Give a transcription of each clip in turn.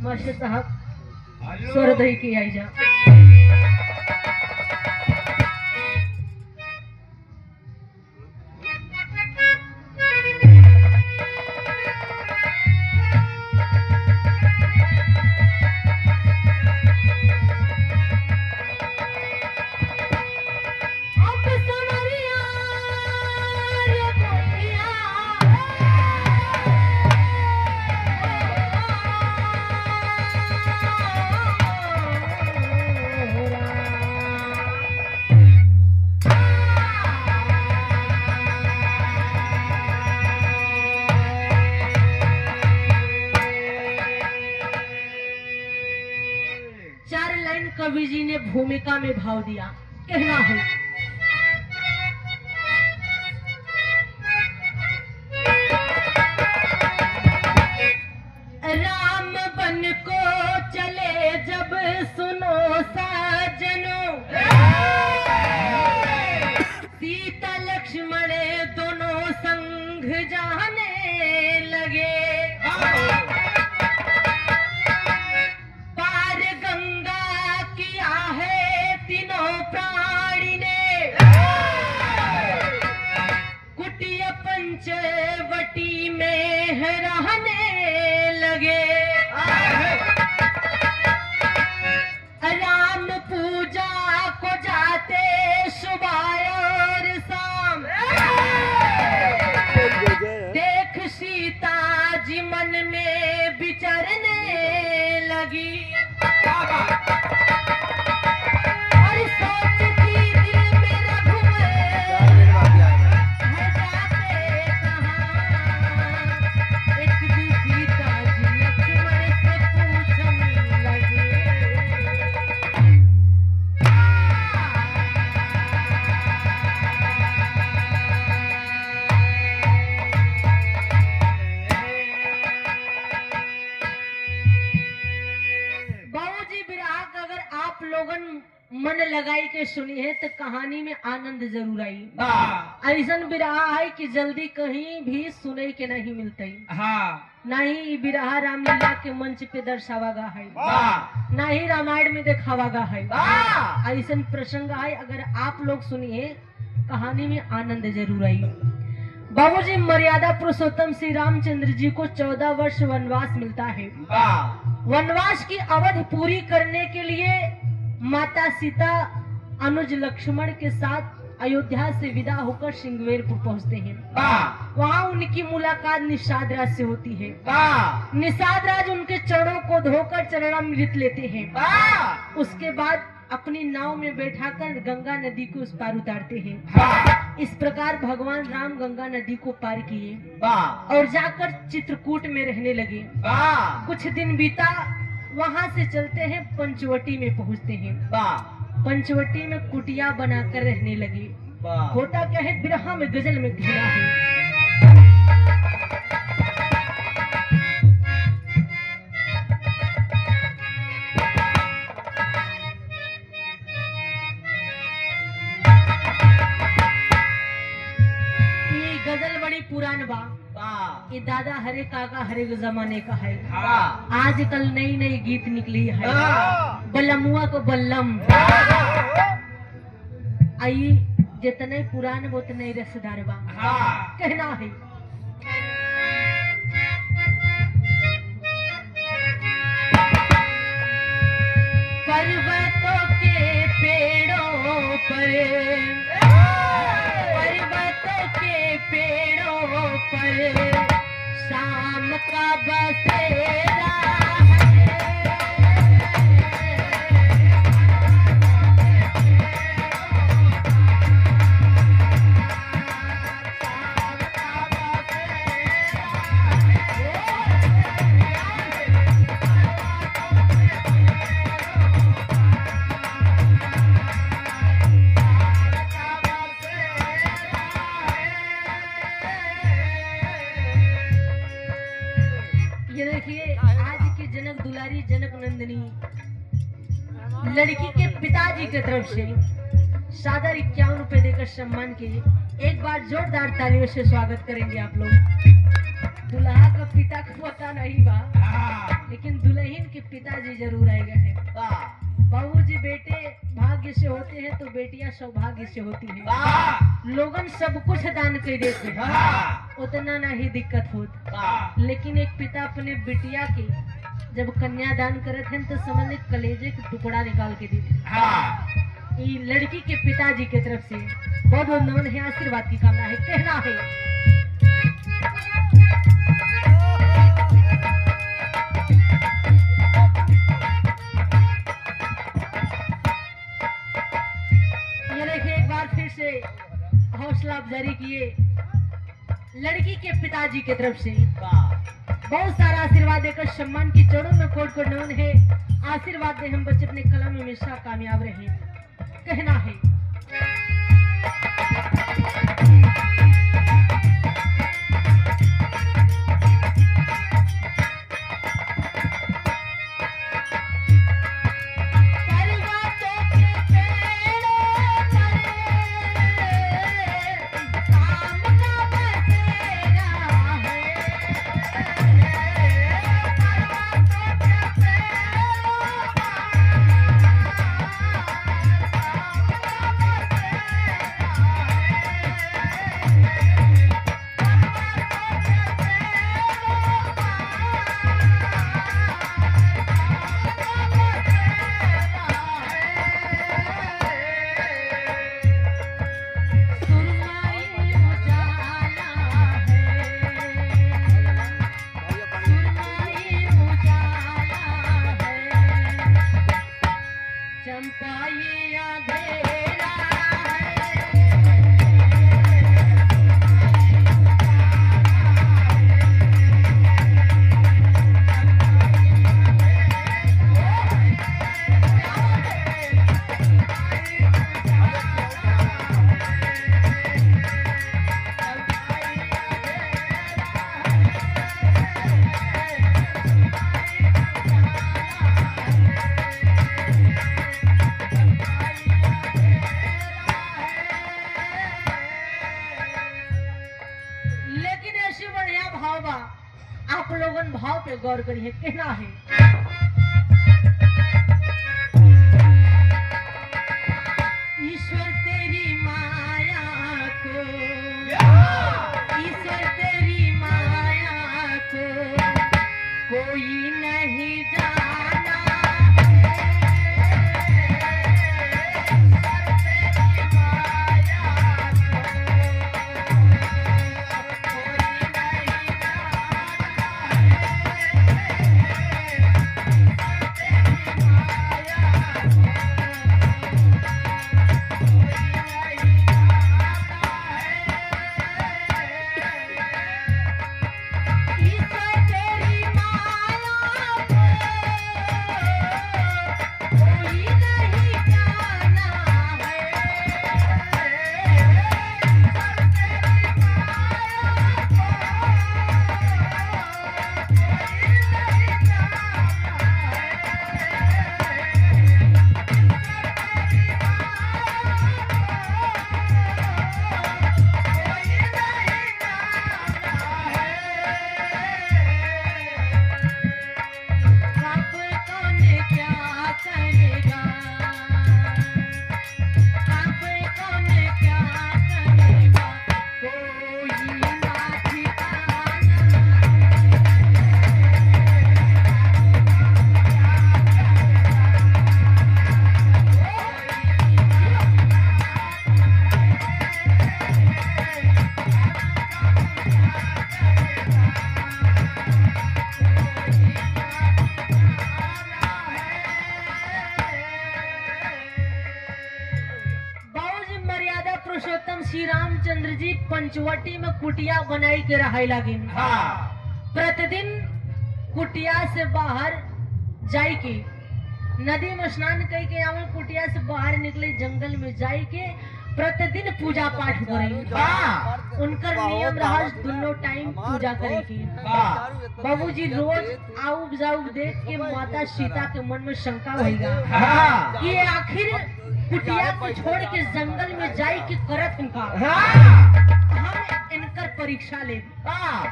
Master साहब स्वर्दही की आई जा। कवि जी ने भूमिका में भाव दिया, कहना है राम बन को चले जब सुनो साजनों, सीता लक्ष्मण दोनों संग जाने लगे। पार गंगा किया है तीनों प्राणी ने, कुटिया पंचवटी में रहने लगे। राम पूजा को जाते सुबह और शाम, देख सीता जी मन में विचरने लगी। और सोचती दिल में रघुवर है जाते कहाँ, एक दिन सीता जी लक्ष्मण से पूछने लगे। बाबूजी विराग अगर आप लोगन मन लगाई के सुनी है तो कहानी में आनंद जरूर आई। ऐसा बिरहा है कि जल्दी कहीं भी सुने के नहीं मिलते। नहीं बिरहा रामलीला के मंच पे दर्शावा गा है, ना ही रामायण में दिखावा गा है। ऐसा प्रसंग है, अगर आप लोग सुनिए कहानी में आनंद जरूर आई। बाबूजी मर्यादा पुरुषोत्तम श्री रामचंद्र जी को 14 वर्ष वनवास मिलता है। वनवास की अवधि पूरी करने के लिए माता सीता अनुज लक्ष्मण के साथ अयोध्या से विदा होकर सिंगवेरपुर पहुंचते हैं। वहां उनकी मुलाकात निषाद राज से होती है। निषाद राज उनके चरणों को धोकर चरणामृत लेते हैं। उसके बाद अपनी नाव में बैठाकर गंगा नदी को उस पार उतारते हैं। इस प्रकार भगवान राम गंगा नदी को पार किए और जाकर चित्रकूट में रहने लगे। कुछ दिन बीता, वहां से चलते हैं पंचवटी में पहुंचते हैं। पंचवटी में कुटिया बनाकर रहने लगे। होता क्या है, बिरहा में गजल में कहना है, पुरान बा ये दादा हरे काका हरे जमाने का है। आजकल नई नई गीत निकली है, बलमुआ को बल्लम आई, जितने पुरान वो उतने रसदार बा। कहना है पर्वतों के पेड़ों पर, पर्वतों के पेड़ों पर शाम का बसेरा लड़की के पिताजी की तरफ से सादर 51 रुपए देकर सम्मान किए। एक बार जोरदार तालियों से स्वागत करेंगे आप लोग। दुल्हा का पिता को पता नहीं बा, लेकिन दुल्हन के पिताजी जरूर आए गए हैं। बाबूजी बेटे भाग्य से होते हैं तो बेटियां सौभाग्य से होती हैं। लोगन सब कुछ दान कर देते हैं, उतना नहीं दिक्कत होत। लेकिन एक पिता अपने बिटिया के जब कन्यादान करते हैं तो समझ कलेजे का टुकड़ा निकाल के देते। ये लड़की के पिताजी की तरफ से बहुत बहुत नमन है, आशीर्वाद की कामना है। कहना है ये देखिए, एक बार फिर से हौसला अफजाई किए लड़की के पिताजी की तरफ से बहुत सारा आशीर्वाद देकर सम्मान की चरणों में कोट कोट नमन है। आशीर्वाद दे हम बच्चे अपने कला में हमेशा कामयाब रहे। कहना है आप लोगन भाव पे गौर करिए। कहना है ईश्वर तेरी माया को, ईश्वर तेरी माया को कोई नहीं जाना। पुरुषोत्तम श्री रामचंद्र जी पंचवटी में कुटिया बनाई के रहे लगिन। प्रतिदिन कुटिया से बाहर जाई के नदी में स्नान कई के आवे, कुटिया से बाहर निकले जंगल में जाई के प्रतिदिन पूजा पाठ करे। उनकर नियम रहा दोनों टाइम पूजा करे की। बाबूजी रोज आउब जाउब देख के माता सीता के मन में शंका होगा कि आखिर कुटिया को छोड़ के जंगल में जाई के करत इनका, हम इनकर परीक्षा ले।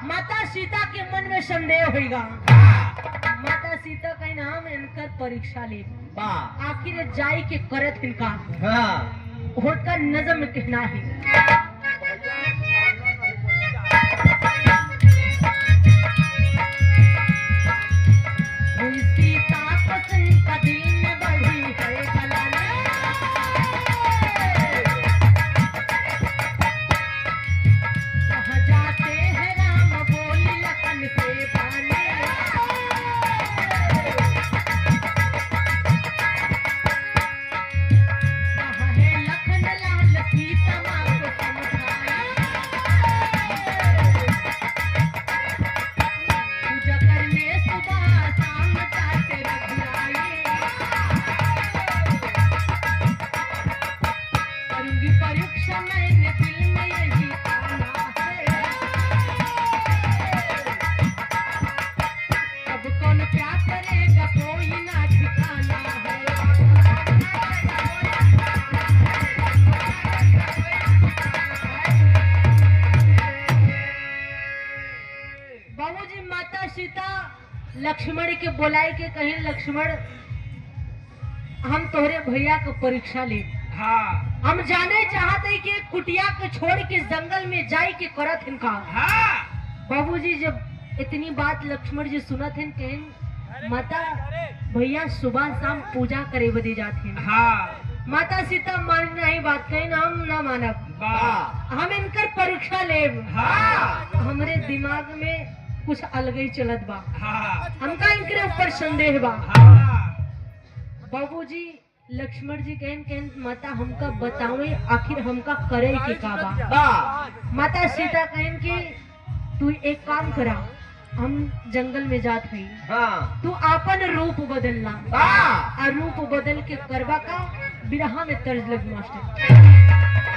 माता सीता के मन में संदेह होगा माता सीता का नाम इनकर परीक्षा ले बा आखिर जाई के करत इनका हाँ होट का नजम कहना है सीता पसंद का दिन बढ़ी है गलाने कहाँ जाते हैं राम बोली लखन से बाने कहाँ है लखन लाल सीता माँ को समझाए पूजा करने सुबह शाम जाते रघुराए करूंगी परीक्षा मैंने दिल में यही ठाना है अब कौन क्या करेगा कोई ना ठिकाना है बाबूजी माता सीता लक्ष्मण के बोलाए के कहीं लक्ष्मण हम तोहरे भैया को परीक्षा ले हाँ हम जाने चाहते हैं कि कुटिया को छोड़ के जंगल में जाए के करत इनका हाँ बाबूजी जब इतनी बात लक्ष्मण जी सुनत हैं कहीं माता भैया सुबह शाम पूजा करे बदे जाते हैं हाँ माता सीता मान नहीं बात कहीं हम ना मानब बा हम इनकर परीक्षा लेब हाँ हमरे दिमाग में कुछ अलग ही चलत बा हाँ हमका इनके ऊपर संदेह बा हाँ बाबूजी लक्ष्मण जी कहन माता हमका बतावे आखिर हमका करे के का बा बा माता सीता कहन कि तू एक काम करा हम जंगल में जात हई हाँ तू आपन रूप बदलना बा और रूप बदल के करवा का बिरहा में तर्ज लग मास्टर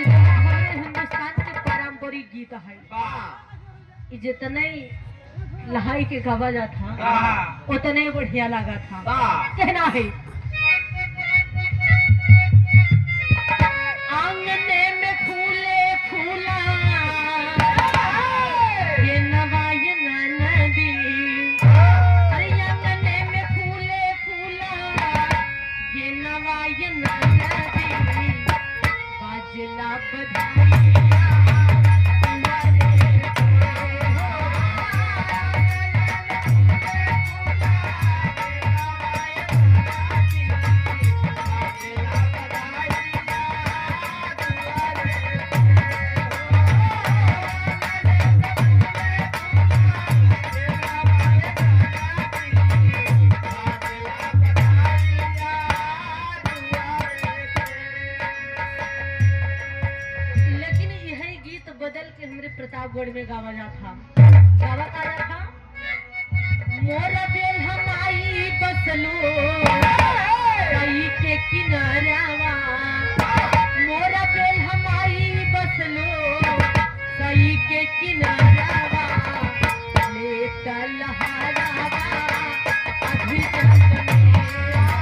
हिंदुस्तान के पारंपरिक गीत है बा जितने लहाई के गावा जाता हाँ उतने बढ़िया लगा था बा कहना है आंगने में फूले फूला ये नवा ये नदी अरे आंगने में फूले फूला ये नवा ये नदी बाजला बधाई प्रतापगढ़ में गावा जाता गावा का था मोर बेल हमारी बसलो कई के किनारावा मोर बेल हमारी बसलो कई के किनारावा ले तलहारावा अभी जग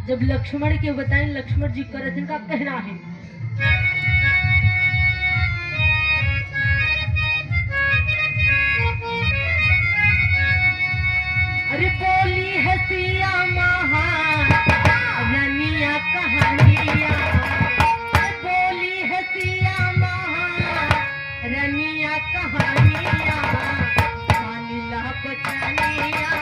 जब लक्ष्मण के बताएं लक्ष्मण जी करत इनका कहना है अरे बोली है सिया महारानिया कहानिया बोली है सिया महारानिया कहानिया मानिला बचानिया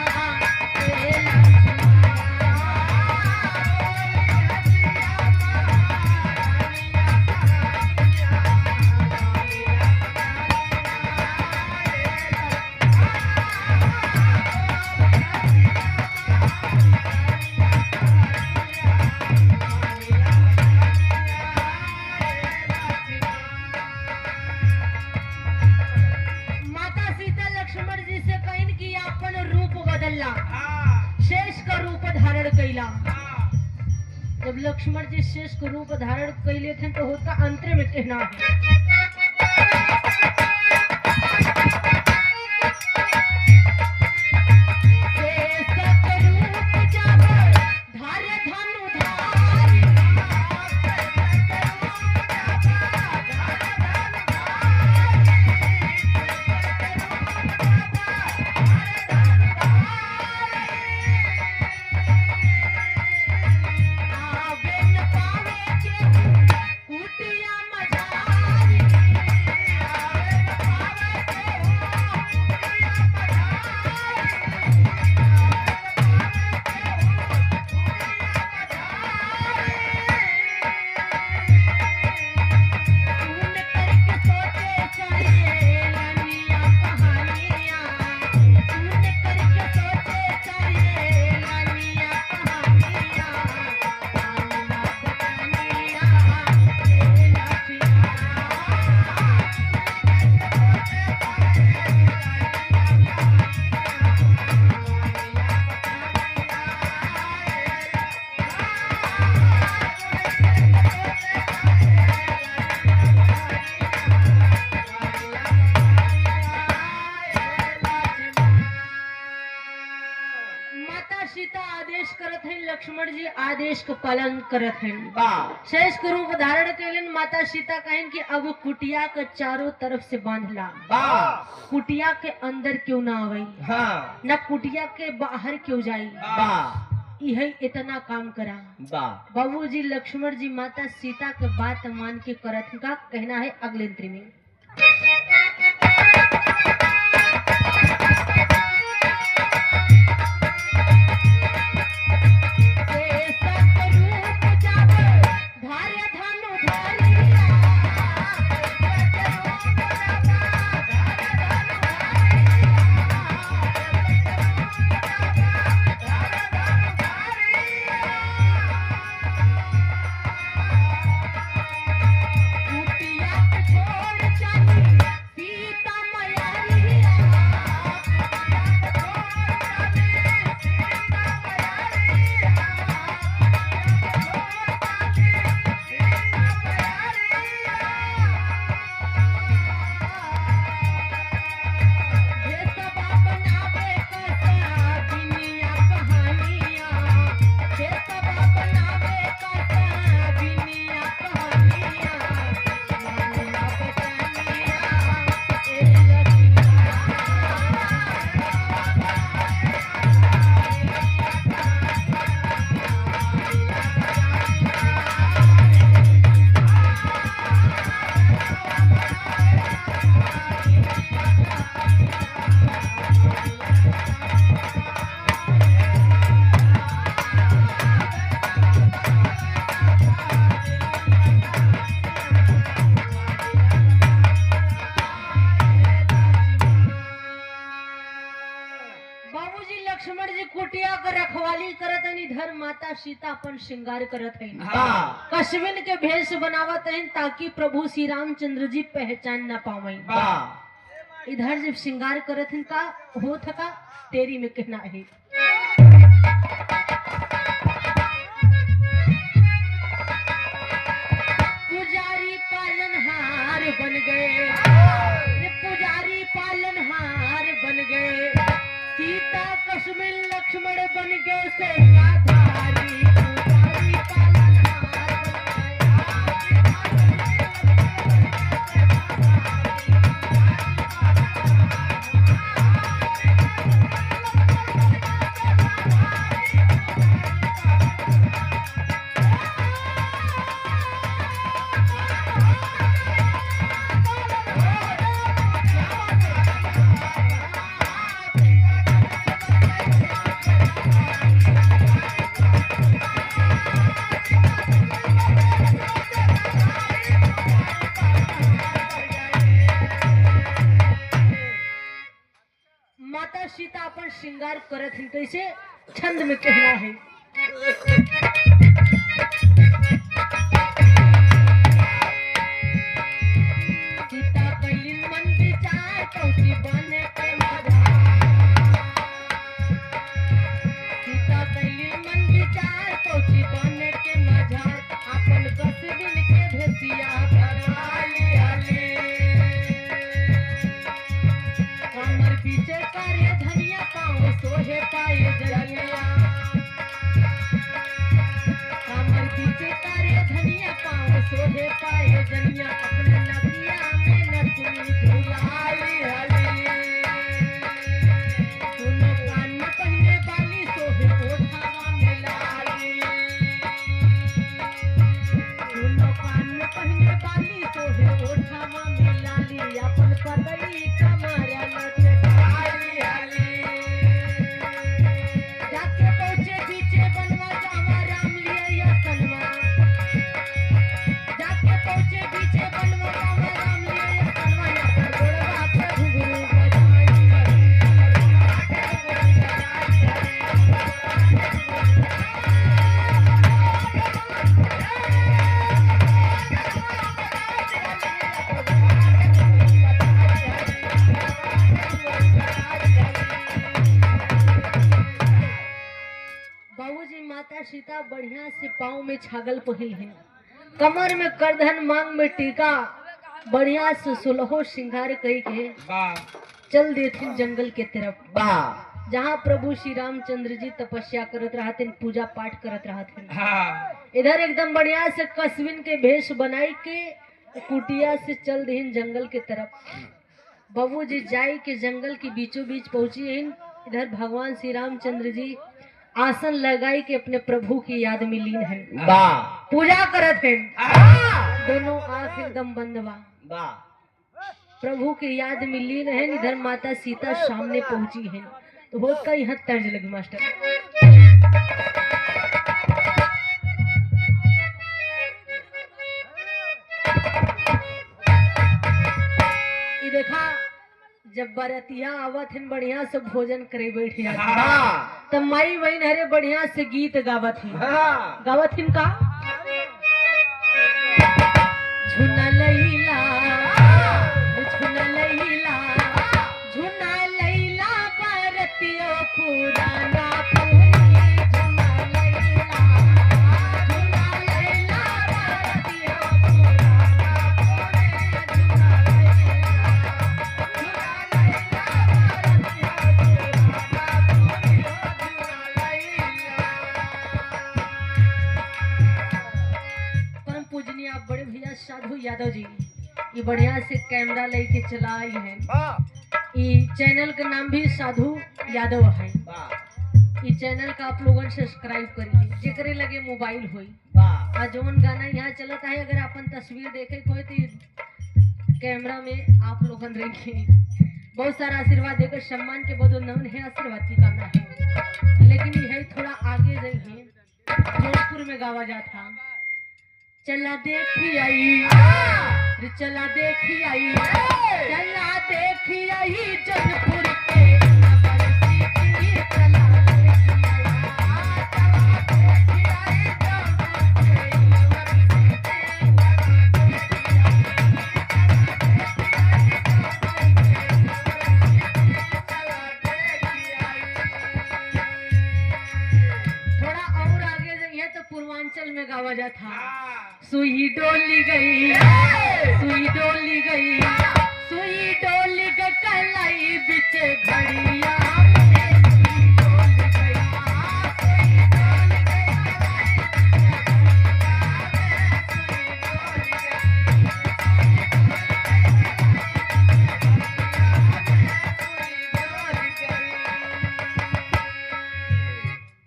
शेष का रूप धारण कैला जब लक्ष्मण जी शेष का रूप धारण कैले थे तो होता अंतर में कहना है लक्ष्मण जी आदेश का पालन करत हैं शेष के रूप धारण कैलन माता सीता कहन कि अब कुटिया के चारों तरफ से बांधला कुटिया के अंदर क्यों ना आवे न कुटिया के बाहर क्यों जाई यही इतना काम करा बाबूजी लक्ष्मण जी माता सीता के बात मान के करत का कहना है अगले अंतरी में लक्ष्मण जी कुटिया कर रखवाली करत है इधर माता सीता अपन श्रृंगार करत है कश्मीर के भेष बनावत है ताकि प्रभु श्री रामचंद्र जी पहचान न पावे इधर जब श्रृंगार करत है का हो थका तेरी में कहना है पुजारी पालनहार बन गए पुजारी पालनहार बन गए सीता कश्मीर लक्ष्मण बन गए सेवाधारी श्रृंगार करत हैं कैसे छंद में कहना है। सीता कैलिन मन विचार कौची बने के मझार, सीता कैलिन मन विचार कौची बने के मझार, अपन कसबिन के भेसिया भराली हले, कमर पीछे करे धनिया पाँव सोहे पाए जलिया, कमर पीछे करे धनिया पाँव सोहे पाए जलिया, अपने नदिया में नथुनी धुलाई हली, दोनों कान में पहने वाली सोहे ओढ़ावा में लाली, दोनों कान में पहने वाली सोहे ओढ़ावा में लाली, अपन पतली कमरिया लचकाई हली, जाके पहुंचे पीछे बनवा जावा राम लिए या तनवा, जाके पहुंचे पीछे बनवा जावा राम लिए या तनवा, या पर गोड़वा पे घुंघरू बजाई हली। बाबूजी माता सीता बढ़िया से पाँव में छागल पहिल है, कमर में करधन, मांग में टीका, बढ़िया से सुलहो श्रृंगार कई के चल देथिन जंगल के तरफ, जहाँ प्रभु श्री रामचंद्र जी तपस्या करत रहथिन, पूजा पाठ करत रहथिन। इधर एकदम बढ़िया से कस्बिन के भेष बनाई के कुटिया से चल देहिन जंगल के तरफ। बाबूजी जाई के जंगल के बीचों बीच पहुंची हैं। इधर भगवान श्री रामचंद्र जी आसन लगाई के अपने प्रभु की याद में लीन है, पूजा करत हैं, दोनों आंख एकदम बंद बा, प्रभु की याद में लीन है। इधर माता सीता सामने पहुंची है, तो बहुत का यहाँ तर्ज लगी मास्टर। ये देखा जब बरतिया आवत हैं बढ़िया से भोजन करे बैठ जाते, तब माई बहन हरे बढ़िया से गीत गावत हैं, गावत हैं का झुना लैला झुना लैला झुना लैला बरतियो पुराना पुनी, झुना लैला झुना लैला बरतियो बड़े भैया साधु यादव जी ये बढ़िया से कैमरा लेके चला आई है। ये चैनल का नाम भी साधु यादव है। ये चैनल का आप लोगों सब्सक्राइब करिए, जेकरे लगे मोबाइल होई। आज जोन गाना यहाँ चलता है, अगर अपन तस्वीर देखे कोई तो कैमरा में आप लोगन रखिए। बहुत सारा आशीर्वाद देकर सम्मान के बदल नवन है, आशीर्वाद की कामना है। लेकिन ये थोड़ा आगे जाइए, जोधपुर में गावा जाता चला देखी आई, चला देखी आई, चला देखी आई जोधपुर के थोड़ा और आगे जाइए तो पूर्वांचल में गावा जाता सुई डोली गई, सुई डोली गई, सुई डोली गई कलाई बिच घड़िया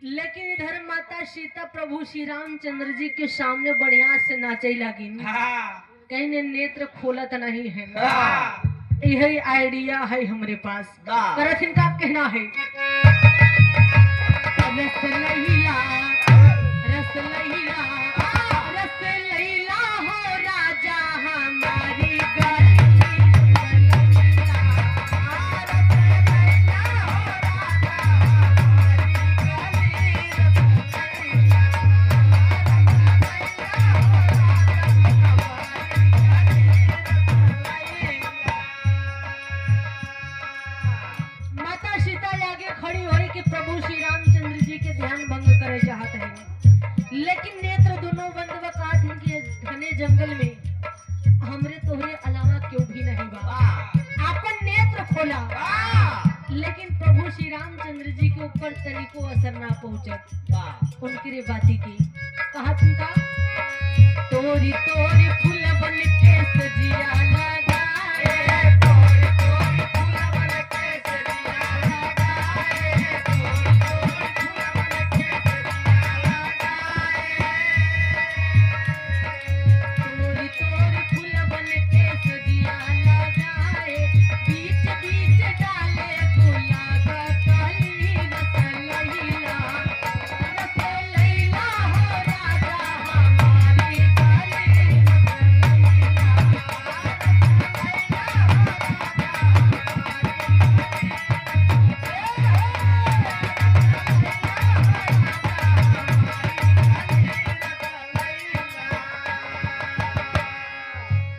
लेकिन इधर माता सीता प्रभु श्री रामचंद्र जी के सामने बढ़िया से नाचे लगी। कहीं ने नेत्र खोलत नहीं है। यही आइडिया है हमारे पास। करत इनका कहना है रस लैला, रस लैला, रस लैला हो राजा हमारी गली। नहीं बा। अपन नेत्र खोला लेकिन प्रभु श्री रामचंद्र जी के ऊपर तनिको असर ना पहुंचत। उनकी रे बाती की कहा तुमका तोरी तोरी फूल बन के सजिया लगाए, तोरी तोरी फूल बन के सजिया लगाए, तोरी तोरी फूल बन के सजिया लगाए, बीच बीच डाले गुलाब कली रस लैला, रस लैला हो राजा हमारी कली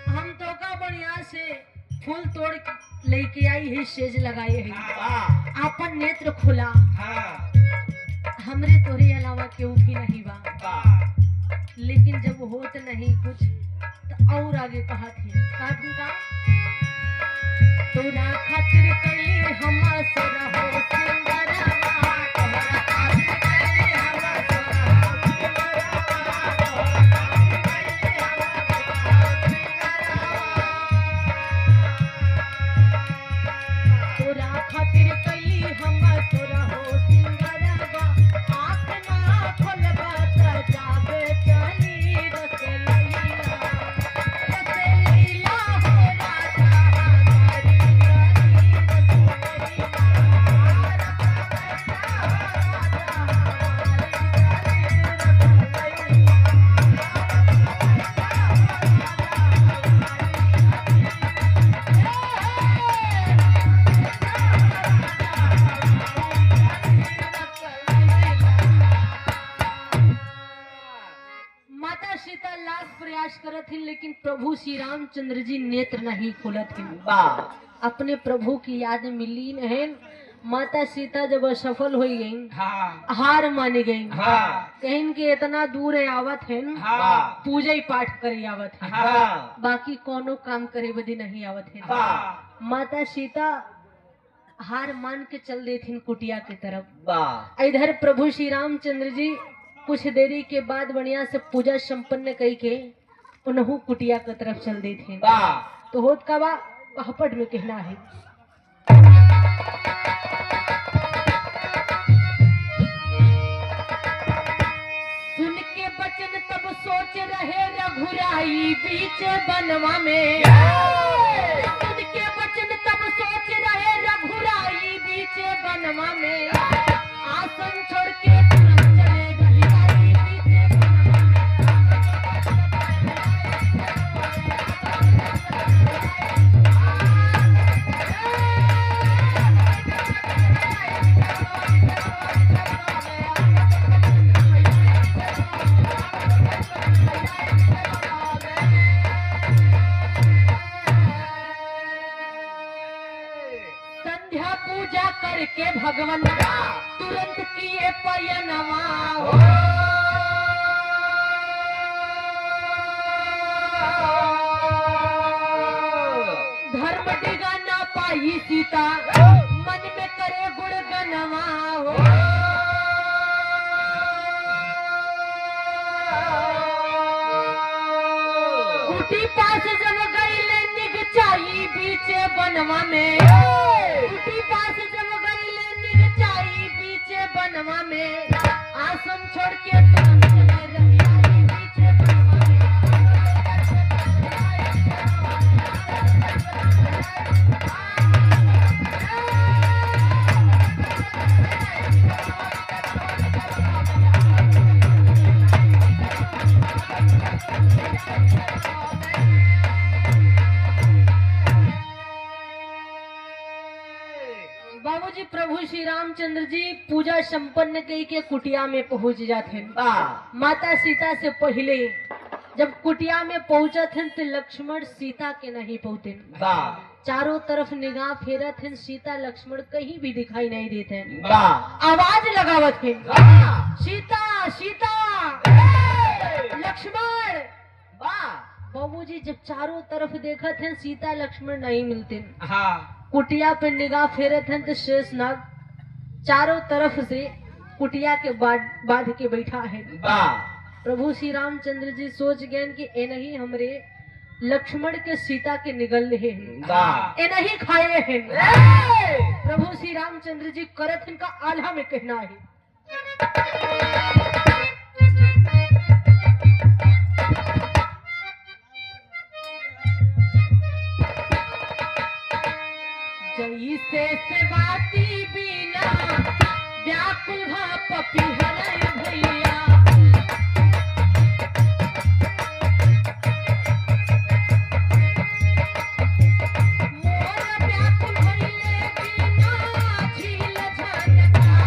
हम तो का बढ़िया से फूल तोड़ के लेके आई है, सेज लगाई है, आपन नेत्र खुला, हमरे तोरे अलावा केहू भी नहीं बा। लेकिन जब होत नहीं कुछ तो और आगे कहा थे का तोरा खातिर कली हम सरहो सिंगरवा, तोरा खातिर कली हम सरहो सिंगरवा, तोरा खातिर कली हम सरहो सिंगरवा, आँख ना खोलबा त जाबे चली रस लैला, रस लैला हो राजा हमारी कली रस माता सीता लाख प्रयास करत थी लेकिन प्रभु श्री रामचंद्र जी नेत्र नहीं खोलत थी। अपने प्रभु की याद मिली नहीं। माता सीता जब असफल हो गई, हार मान गई, कहीं के इतना दूर आवत है, पूजा पाठ करे आवत है, बाकी कोनो काम करे बदी नहीं आवत है। माता सीता हार मान के चल दे थी कुटिया की तरफ। इधर प्रभु श्री रामचंद्र जी कुछ देरी के बाद बढ़िया से पूजा संपन्न कई के उन्हों कुटिया की तरफ चल दे थे। तो होत का बा पहपट में कहना है सुन के बचन तब सोच रहे रघुराई बीच बनवा में, सुन के बचन तब सोच रहे रघुराई बीच बनवा में, आसन छोड़ के तुरंत चले रघुराई बीच संध्या पूजा करके भगवान तुरंत किए पयनवा हो। धर्म डिगा ना पाई सीता मन में करे गुण गनवा हो। कुटी पास जब गई निग चाई बीच बनवा में, कुटी पास जब गई निग चाई बीच बनवा में, आसन छोड़ के तुरंत चले रघुराई बीच बनवा में। बाबूजी प्रभु श्री रामचंद्र जी पूजा संपन्न कई के कुटिया में पहुंच जाते हैं। माता सीता से पहले जब कुटिया में पहुंचत हैं तो लक्ष्मण सीता के नहीं पहुंचे। चारों तरफ निगाह फेरत हैं, सीता लक्ष्मण कहीं भी दिखाई नहीं देते हैं। आवाज लगावत हैं सीता सीता लक्ष्मण। बाबूजी जब चारों तरफ देखा थे सीता लक्ष्मण नहीं मिलते, हाँ कुटिया पे निगाह फेरे थे तो शेषनाग चारों तरफ से कुटिया के बांध के बैठा है। वाह प्रभु श्री रामचंद्र जी सोच गए कि ए नहीं हमरे लक्ष्मण के सीता के निगल रहे हैं, वाह ए नहीं खाए हैं। प्रभु श्री रामचंद्र जी करत इनका आल्हा में कहना है। जैसे सेवाती बिना व्याकुल पपीहर भैया, मोर व्याकुल भइले बिना झील झनका।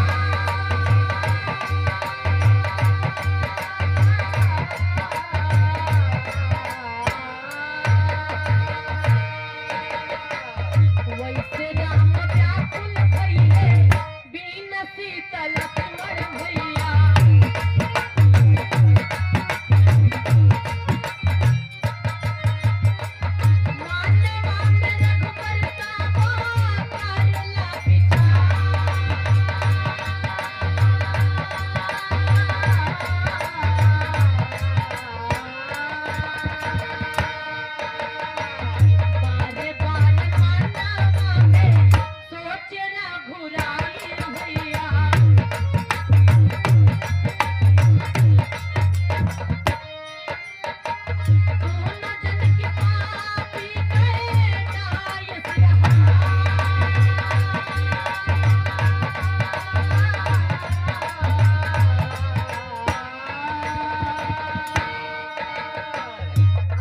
वैसे राम व्याकुल भइले बिन सीता लक्ष्मण भैया। मानवा में रघुबर तावा करला बारे बारे मानवा में सोच रघुराई भैया। दोनों जन के पापी गए जाय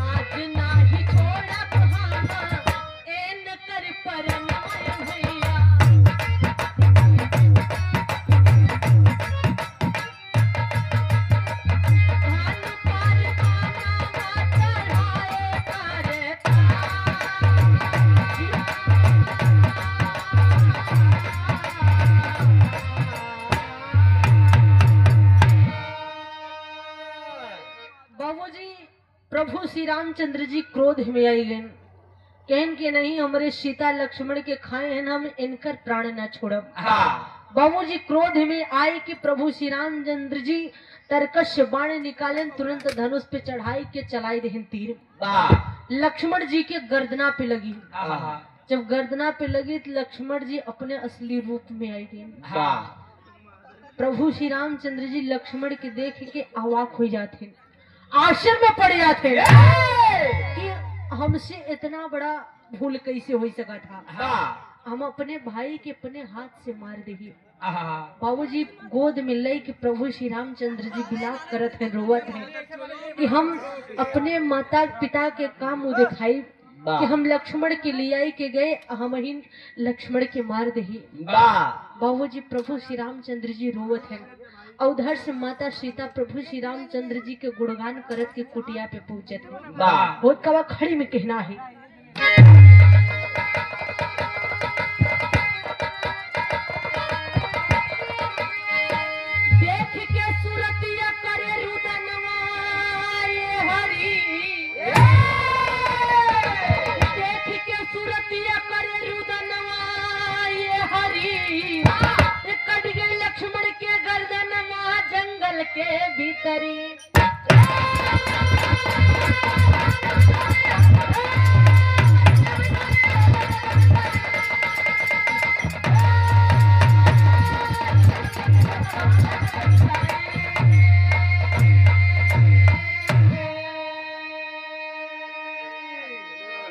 आज नाही छोड़ब हम एन कर परनाय भैया। भानु पार मानवा चढ़ाए करता। बाबूजी प्रभु श्री रामचंद्र जी क्रोध में आई गए, कहन के नहीं हमरे सीता लक्ष्मण के खाए हैं हम इनकर प्राण न छोड़ब। हाँ बाबूजी क्रोध में आए कि प्रभु श्री रामचंद्र जी तरकश बाण निकालें, तुरंत धनुष पे चढ़ाई के चलाई देहन तीर। वाह लक्ष्मण जी के गर्दना पे लगी। हाँ जब गर्दना पे लगी तो लक्ष्मण जी अपने असली रूप में आई गए। वाह प्रभु श्री रामचंद्र जी लक्ष्मण के देख के अवाक हो जाते, आश्चर्य में पड़ जाते कि हमसे इतना बड़ा भूल कैसे हो सका था। हाँ हम अपने भाई के अपने हाथ से मार देही। हाँ बाबूजी गोद में लई कि प्रभु श्री रामचंद्र जी विलाप करत हैं, रोवत हैं कि हम अपने माता पिता के काम मुँह दिखाई कि हम लक्ष्मण के लिए आई के गए, हम ही लक्ष्मण के मार दही। वाह बाबूजी प्रभु श्री रामचंद्र जी रोवत हैं और उधर से माता सीता प्रभु श्री रामचंद्र जी के गुणगान करत के कुटिया पे पहुंचत है। वाह बहुत कवा खड़ी में कहना है। देख के सूरतिया करे रुदनवा ये हरि, देख के सूरतिया करे रुदनवा ये हरि। कट गए लक्ष्मण के गर्दनवा जंगल के भीतरी।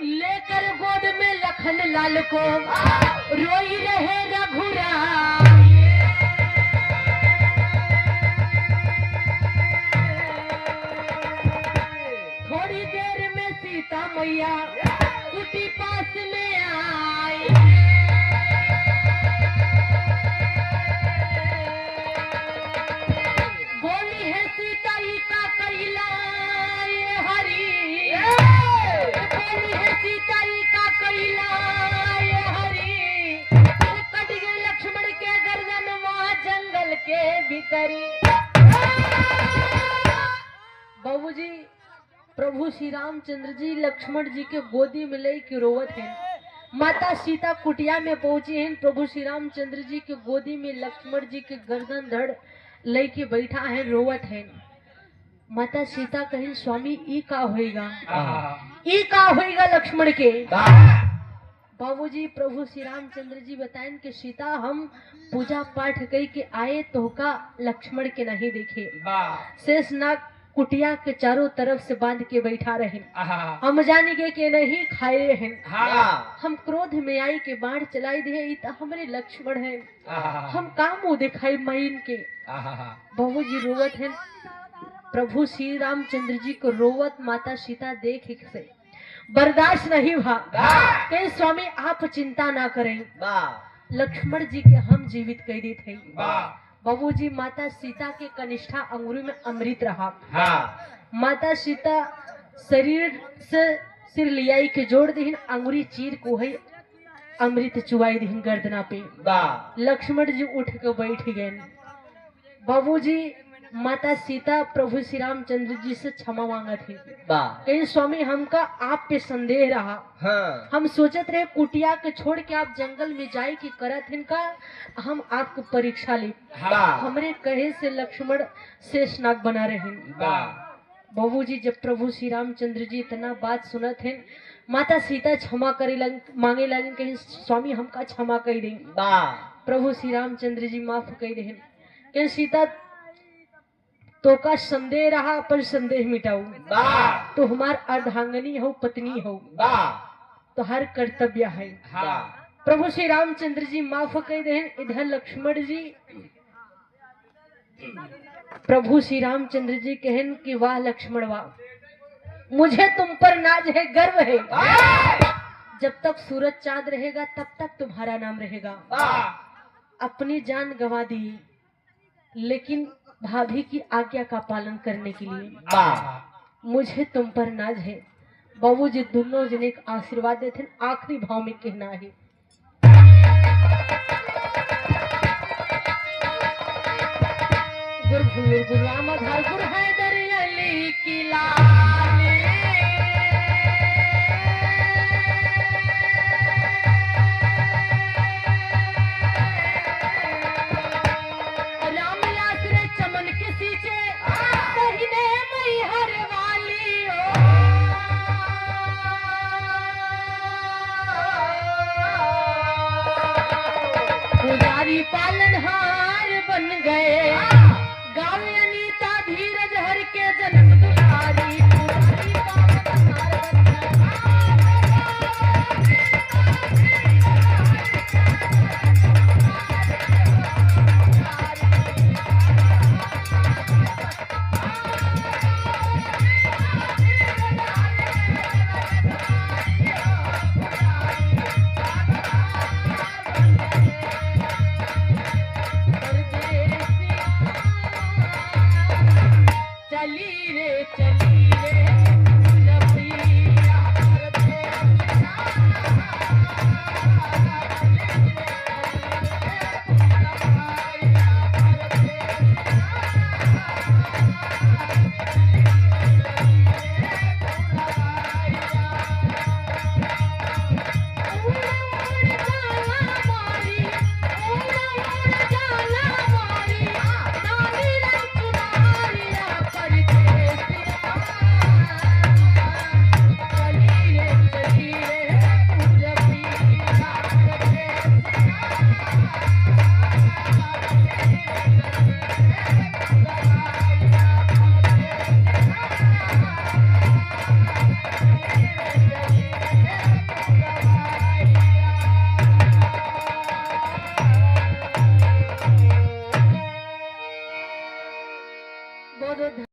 लेकर गोद में लखन लाल को रोई रहे रघुराई। थोड़ी देर में सीता मैया कुटी पास में आई। बोली है सीता ही का कैला ये हरि, बोली है सीता ही का कैला ये हरि। कट गए लक्ष्मण के गर्दन वहाँ जंगल के भीतरी। बाबूजी प्रभु श्री रामचंद्र जी लक्ष्मण जी के गोदी में ले के रोवत हैं। माता सीता कुटिया में पहुंची हैं। प्रभु श्री रामचंद्र जी के गोदी में लक्ष्मण जी के गर्दन धड़ ले के बैठा है, रोवत है। माता सीता कहें स्वामी ई का होएगा, ई का होएगा लक्ष्मण के। बाबूजी प्रभु श्री रामचंद्र जी बताएं कि सीता हम पूजा पाठ कई के आए तो का लक्ष्मण के नहीं देखे। शेषनाग कुटिया के चारों तरफ से बांध के बैठा रहे। हम जाने के नहीं खाए हैं। हम क्रोध में आई के बाढ़ चलाई दे तो हमरे लक्ष्मण है, हम काम मुँह दिखाई माइन के। बाबूजी रोवत है। प्रभु श्री रामचंद्र जी को रोवत माता सीता देख से बर्दाश्त नहीं हुआ। कहे स्वामी आप चिंता ना करें, लक्ष्मण जी के हम जीवित कर दी थे। बाबूजी माता सीता के कनिष्ठा अंगुरी में अमृत रहा। माता सीता शरीर से सिर लियाई के जोड़ दीन, अंगुरी चीर को है अमृत चुवाई दीन गर्दना पे। लक्ष्मण जी उठ के बैठ गए। बाबूजी माता सीता प्रभु श्री रामचंद्र जी से क्षमा मांगा थी। कहीं स्वामी हमका आप पे संदेह रहा। हम सोचत रहे कुटिया के छोड़ के आप जंगल में जाए कि करत इनका हम आपको परीक्षा ले। हमरे कहे से लक्ष्मण शेषनाग बना रहे। बाबूजी जब प्रभु श्री रामचंद्र जी इतना बात सुनत हैं, माता सीता क्षमा करे मांगे लगे। कहीं स्वामी हमका क्षमा कर दें। प्रभु श्री रामचंद्र जी माफ कर दे। कहीं सीता तो का संदेह रहा पर संदेह मिटाऊ, तो हमार अर्धांगनी हो पत्नी हो तो हर कर्तव्य है। प्रभु श्री रामचंद्र जी माफ कर दे। इधर लक्ष्मण जी प्रभु श्री रामचंद्र जी कहन कि वाह लक्ष्मण वाह, मुझे तुम पर नाज है, गर्व है। जब तक सूरज चांद रहेगा तब तक तुम्हारा नाम रहेगा। अपनी जान गंवा दी लेकिन भाभी की आज्ञा का पालन करने के लिए मुझे तुम पर नाज है। बाबूजी दोनों जने एक आशीर्वाद देते। आखिरी भाव में कहना है, गुरु रामधार गुरु हैदर अली की लाली, पालनहार बन गए गाँव अनीता धीरज हर के जन्म दुलारी।